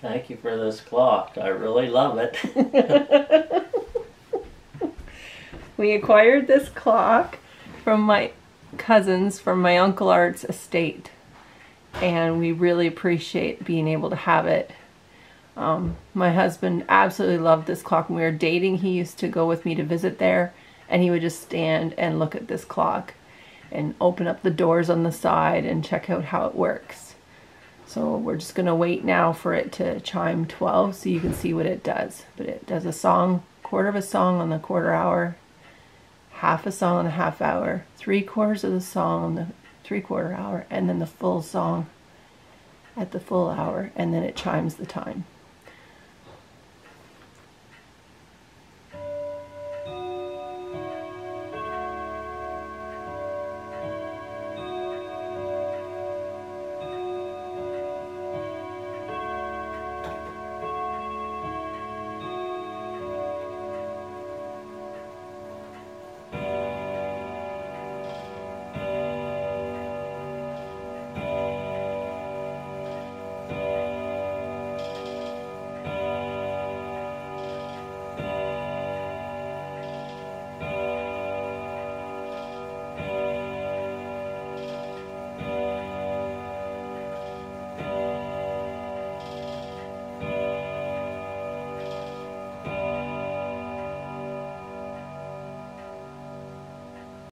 Thank you for this clock. I really love it. We acquired this clock from my cousins from my Uncle Art's estate, and we really appreciate being able to have it. My husband absolutely loved this clock. When we were dating, he used to go with me to visit there, and he would just stand and look at this clock and open up the doors on the side and check out how it works. So we're just going to wait now for it to chime 12 so you can see what it does. But it does a song, quarter of a song on the quarter hour, half a song on the half hour, 3/4 of the song on the 3/4 hour, and then the full song at the full hour, and then it chimes the time.